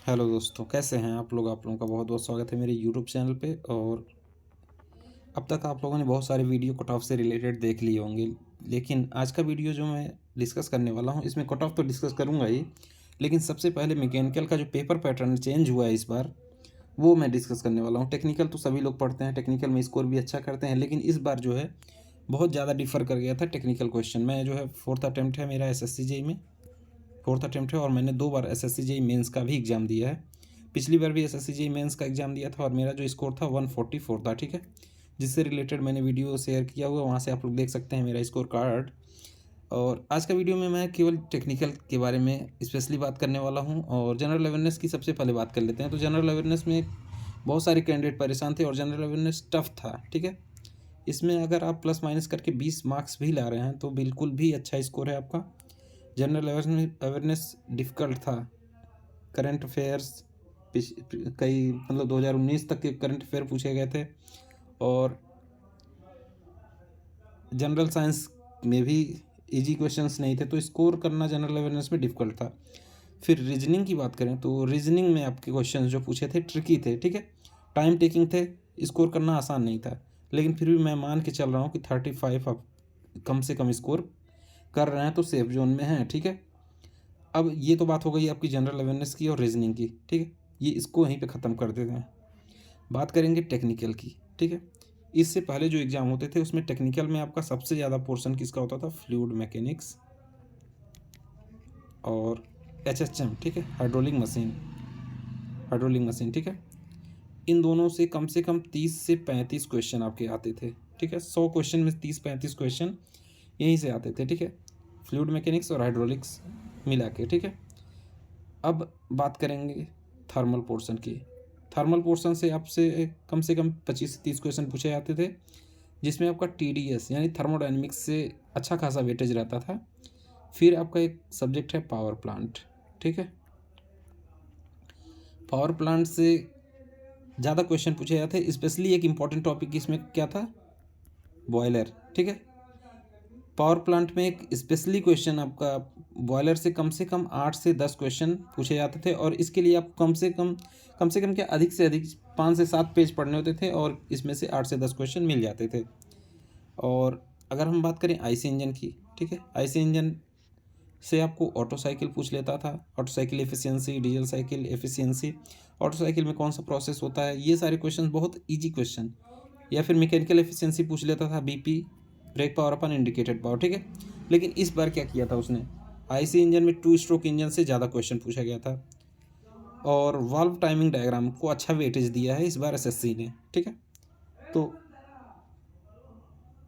Hello दोस्तों, कैसे हैं आप लोगों का बहुत बहुत स्वागत है मेरे यूट्यूब चैनल पे। और अब तक आप लोगों ने बहुत सारे वीडियो कट ऑफ से रिलेटेड देख लिए होंगे, लेकिन आज का वीडियो जो मैं डिस्कस करने वाला हूँ इसमें कट ऑफ तो डिस्कस करूँगा ही, लेकिन सबसे पहले मैकेनिकल का जो पेपर पैटर्न चेंज हुआ है इस बार वो मैं डिस्कस करने वाला हूँ। टेक्निकल तो सभी लोग पढ़ते हैं, टेक्निकल में स्कोर भी अच्छा करते हैं, लेकिन इस बार जो है बहुत ज़्यादा डिफ़र कर गया था टेक्निकल क्वेश्चन। मैं जो है फोर्थ अटैम्प्ट है मेरा एसएससी जेई में, फोर्थ अटैम्प्ट है, और मैंने 2 बार एसएससी जेई मेंस का भी एग्ज़ाम दिया है। पिछली बार भी एसएससी जेई मेंस का एग्ज़ाम दिया था और मेरा जो स्कोर था 144 था, ठीक है। जिससे रिलेटेड मैंने वीडियो शेयर किया हुआ, वहाँ से आप लोग देख सकते हैं मेरा स्कोर कार्ड। और आज का वीडियो में मैं केवल टेक्निकल के बारे में स्पेशली बात करने वाला हूँ, और जनरल अवेयरनेस की सबसे पहले बात कर लेते हैं। तो जनरल अवेयरनेस में बहुत सारे कैंडिडेट परेशान थे और जनरल अवेयरनेस टफ था, ठीक है। इसमें अगर आप प्लस माइनस करके 20 मार्क्स भी ला रहे हैं तो बिल्कुल भी अच्छा स्कोर है आपका। जनरल अवेयरनेस डिफ़िकल्ट था। करंट अफेयर्स कई मतलब 2019 तक के करंट अफेयर पूछे गए थे, और जनरल साइंस में भी इजी क्वेश्चंस नहीं थे, तो स्कोर करना जनरल अवेयरनेस में डिफ़िकल्ट था। फिर रीजनिंग की बात करें तो रीजनिंग में आपके क्वेश्चंस जो पूछे थे ट्रिकी थे, ठीक है। टाइम टेकिंग थे, स्कोर करना आसान नहीं था, लेकिन फिर भी मैं मान के चल रहा हूँ कि 35 आप कम से कम स्कोर कर रहे हैं तो सेफ जोन में हैं, ठीक है। अब ये तो बात हो गई आपकी जनरल अवेयरनेस की और रीजनिंग की, ठीक है। ये इसको यहीं पे ख़त्म कर देते हैं। बात करेंगे टेक्निकल की, ठीक है। इससे पहले जो एग्ज़ाम होते थे उसमें टेक्निकल में आपका सबसे ज़्यादा पोर्शन किसका होता था? फ्लूइड मैकेनिक्स और एचएचएम, ठीक है, हाइड्रोलिक मशीन, ठीक है। इन दोनों से कम 30 से 35 क्वेश्चन आपके आते थे, ठीक है। 100 क्वेश्चन में 30-35 क्वेश्चन यहीं से आते थे, ठीक है। फ्लूइड मैकेनिक्स और हाइड्रोलिक्स मिला के, ठीक है। अब बात करेंगे थर्मल पोर्शन की। थर्मल पोर्शन से आपसे से कम 25 से 30 क्वेश्चन पूछे जाते थे, जिसमें आपका टीडीएस यानी थर्मोडायनेमिक्स से अच्छा खासा वेटेज रहता था। फिर आपका एक सब्जेक्ट है पावर प्लांट, ठीक है। पावर प्लांट से ज़्यादा क्वेश्चन पूछे जाते थे, स्पेशली एक इम्पॉर्टेंट टॉपिक इसमें क्या था? बॉयलर, ठीक है। पावर प्लांट में एक स्पेशली क्वेश्चन आपका बॉयलर से कम 8 से 10 क्वेश्चन पूछे जाते थे, और इसके लिए आप कम से कम क्या, अधिक से अधिक 5 से 7 पेज पढ़ने होते थे, और इसमें से 8 से 10 क्वेश्चन मिल जाते थे। और अगर हम बात करें आईसी इंजन की, ठीक है, आईसी इंजन से आपको ऑटो साइकिल पूछ लेता था, auto cycle efficiency, diesel cycle efficiency, auto cycle में कौन सा प्रोसेस होता है, ये सारे क्वेश्चन बहुत ईजी क्वेश्चन। या फिर मैकेनिकल एफिशिएंसी पूछ लेता था, बीपी, ब्रेक पावर अपन इंडिकेटेड पावर, ठीक है। लेकिन इस बार क्या किया था उसने? आईसी इंजन में 2 स्ट्रोक इंजन से ज़्यादा क्वेश्चन पूछा गया था, और वाल्व टाइमिंग डायग्राम को अच्छा वेटेज दिया है इस बार एसएससी ने, ठीक है। तो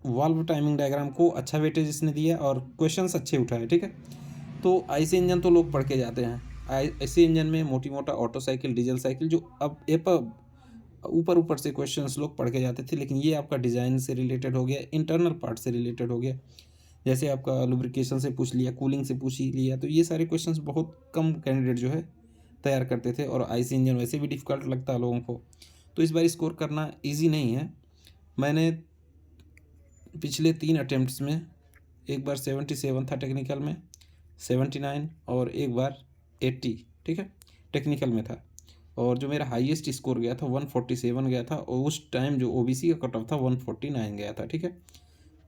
वाल्व टाइमिंग डायग्राम को अच्छा वेटेज इसने दिया और क्वेश्चंस अच्छे उठाए, ठीक है। तो आईसी इंजन तो लोग पढ़ के जाते हैं। आईसी इंजन में मोटी मोटा ऑटो साइकिल, डीजल साइकिल, जो अब ऊपर ऊपर से क्वेश्चंस लोग पढ़ के जाते थे, लेकिन ये आपका डिज़ाइन से रिलेटेड हो गया, इंटरनल पार्ट से रिलेटेड हो गया। जैसे आपका लुब्रिकेशन से पूछ लिया, कूलिंग से पूछ ही लिया, तो ये सारे क्वेश्चंस बहुत कम कैंडिडेट जो है तैयार करते थे, और आईसी इंजन वैसे भी डिफ़िकल्ट लगता है लोगों को, तो इस बार स्कोर करना ईजी नहीं है। मैंने पिछले 3 अटेम्प्ट्स में एक बार 77 था टेक्निकल में, 79, और एक बार 80, ठीक है, टेक्निकल में था। और जो मेरा हाईएस्ट स्कोर गया था 147 गया था, और उस टाइम जो ओबीसी का कट ऑफ था 149 गया था, ठीक है।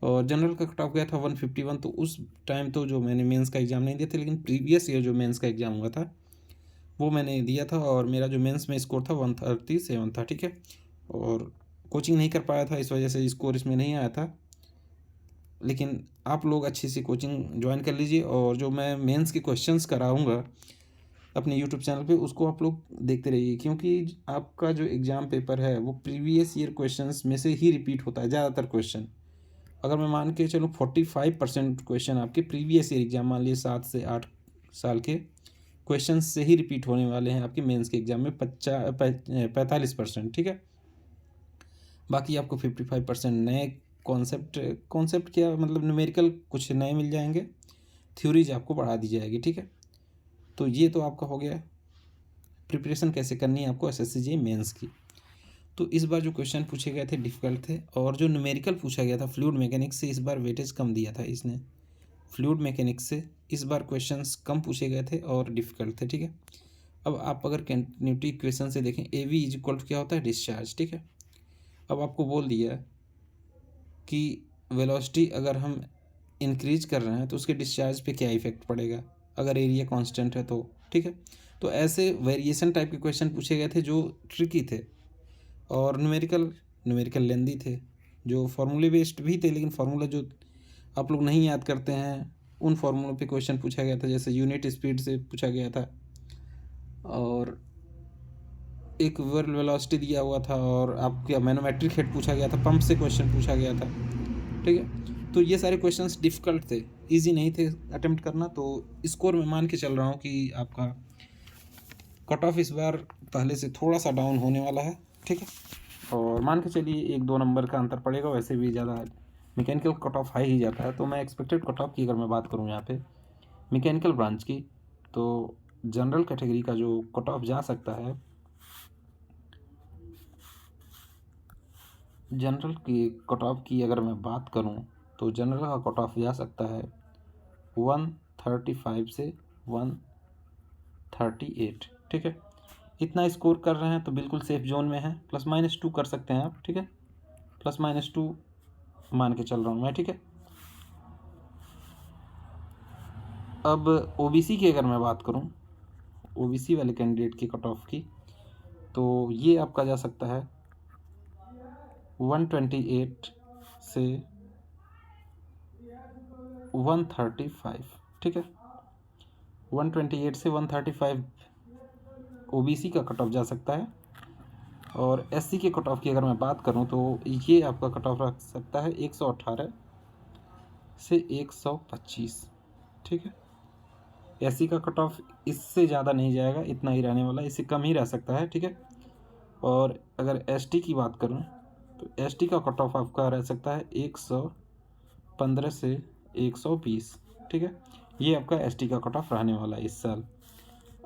और जनरल का कट ऑफ गया था 151। तो उस टाइम तो जो मैंने मेंस का एग्ज़ाम नहीं दिया था, लेकिन प्रीवियस ईयर जो मेंस का एग्ज़ाम हुआ था वो मैंने दिया था, और मेरा जो मेंस में स्कोर था 137 था, ठीक है। और कोचिंग नहीं कर पाया था, इस वजह से स्कोर इसमें नहीं आया था, लेकिन आप लोग अच्छी सी कोचिंग ज्वाइन कर लीजिए, और जो मैं मेंस के क्वेश्चंस कराऊंगा अपने यूट्यूब चैनल पे उसको आप लोग देखते रहिए, क्योंकि आपका जो एग्ज़ाम पेपर है वो प्रीवियस ईयर क्वेश्चंस में से ही रिपीट होता है ज़्यादातर क्वेश्चन। अगर मैं मान के चलो 45% क्वेश्चन आपके प्रीवियस ईयर एग्ज़ाम, मान लीजिए 7 से 8 साल के क्वेश्चन से ही रिपीट होने वाले हैं आपके मेंस के एग्ज़ाम में, 45%, ठीक है। बाकी आपको 55% नए कॉन्सेप्ट क्या मतलब न्यूमेरिकल कुछ नए मिल जाएंगे, थ्योरीज आपको बढ़ा दी जाएगी, ठीक है। तो ये तो आपका हो गया प्रिपरेशन कैसे करनी है आपको एसएससी जेईई मेंस की। तो इस बार जो क्वेश्चन पूछे गए थे डिफ़िकल्ट थे, और जो न्यूमेरिकल पूछा गया था फ्लूइड मैकेनिक्स से, इस बार वेटेज कम दिया था इसने। फ्लूइड मैकेनिक्स से इस बार क्वेश्चंस कम पूछे गए थे और डिफ़िकल्ट थे, ठीक है। अब आप अगर कंटिन्यूटी इक्वेशन से देखें, A V is equal to क्या होता है, डिस्चार्ज, ठीक है। अब आपको बोल दिया कि वेलोसिटी अगर हम इंक्रीज कर रहे हैं तो उसके डिस्चार्ज पे क्या इफेक्ट पड़ेगा अगर एरिया कांस्टेंट है तो, ठीक है। तो ऐसे वेरिएशन टाइप के क्वेश्चन पूछे गए थे जो ट्रिकी थे और न्यूमेरिकल लेंदी थे, जो फार्मूले बेस्ड भी थे, लेकिन फार्मूला जो आप लोग नहीं याद करते हैं उन फार्मूलों पे क्वेश्चन पूछा गया था, जैसे यूनिट स्पीड से पूछा गया था और एक वर्ल वेलोसिटी दिया हुआ था और आपका मैनोमेट्रिक हेड पूछा गया था, पंप से क्वेश्चन पूछा गया था, ठीक है। तो ये सारे क्वेश्चंस डिफ़िकल्ट थे, इजी नहीं थे अटेम्प्ट करना। तो स्कोर मैं मान के चल रहा हूँ कि आपका कट ऑफ इस बार पहले से थोड़ा सा डाउन होने वाला है, ठीक है। और मान के चलिए 1-2 नंबर का अंतर पड़ेगा, वैसे भी ज़्यादा मैकेनिकल कट ऑफ हाई ही जाता है। तो मैं एक्सपेक्टेड कट ऑफ की अगर मैं बात करूँ यहाँ पे मैकेनिकल ब्रांच की, तो जनरल कैटेगरी का जो कट ऑफ जा सकता है, जनरल की कट ऑफ की अगर मैं बात करूं तो जनरल का कट ऑफ जा सकता है 135 से 138, ठीक है। इतना स्कोर कर रहे हैं तो बिल्कुल सेफ जोन में है, ±2 कर सकते हैं आप, ठीक है। ±2 मान के चल रहा हूँ मैं, ठीक है। अब ओबीसी की अगर मैं बात करूँ, ओबीसी वाले कैंडिडेट की कट ऑफ की, तो ये आपका जा सकता है 128 से 135, ठीक है। 128 से 135 ओबीसी का कट ऑफ जा सकता है। और एससी के कट ऑफ की अगर मैं बात करूं तो ये आपका कट ऑफ रख सकता है 118 से 125, ठीक है। एससी का कट ऑफ इससे ज़्यादा नहीं जाएगा, इतना ही रहने वाला है, इससे कम ही रह सकता है, ठीक है। और अगर एसटी की बात करूं तो एसटी का कट ऑफ आपका रह सकता है 115 से 120, ठीक है। ये आपका एसटी का कट ऑफ रहने वाला है इस साल।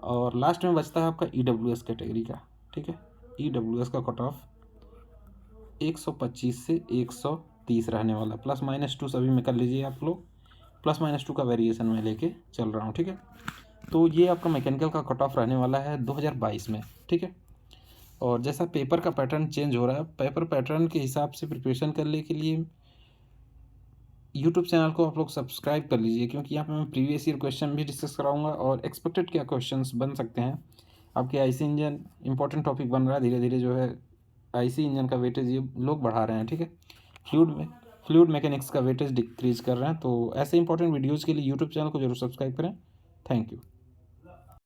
और लास्ट में बचता है आपका ईडब्ल्यूएस कैटेगरी का, ठीक है। ईडब्ल्यूएस का कट ऑफ 125 से 130 रहने वाला, ±2 सभी में कर लीजिए आप लोग, ±2 का वेरिएशन में लेके चल रहा हूँ, ठीक है। तो ये आपका मैकेनिकल का कट ऑफ रहने वाला है 2022 में, ठीक है। और जैसा पेपर का पैटर्न चेंज हो रहा है, पेपर पैटर्न के हिसाब से प्रिपरेशन करने के लिए यूट्यूब चैनल को आप लोग सब्सक्राइब कर लीजिए, क्योंकि यहाँ पे मैं प्रीवियस ईयर क्वेश्चन भी डिस्कस कराऊंगा और एक्सपेक्टेड क्या क्वेश्चंस बन सकते हैं आपके आईसी इंजन। इंपॉर्टेंट टॉपिक बन रहा है धीरे धीरे, जो है आईसी इंजन का वेटेज ये लोग बढ़ा रहे हैं, ठीक है। फ्लूइड मैकेनिक्स का वेटेज डिक्रीज कर रहे हैं। तो ऐसे इंपॉर्टेंट वीडियोज़ के लिए यूट्यूब चैनल को जरूर सब्सक्राइब करें। Thank you.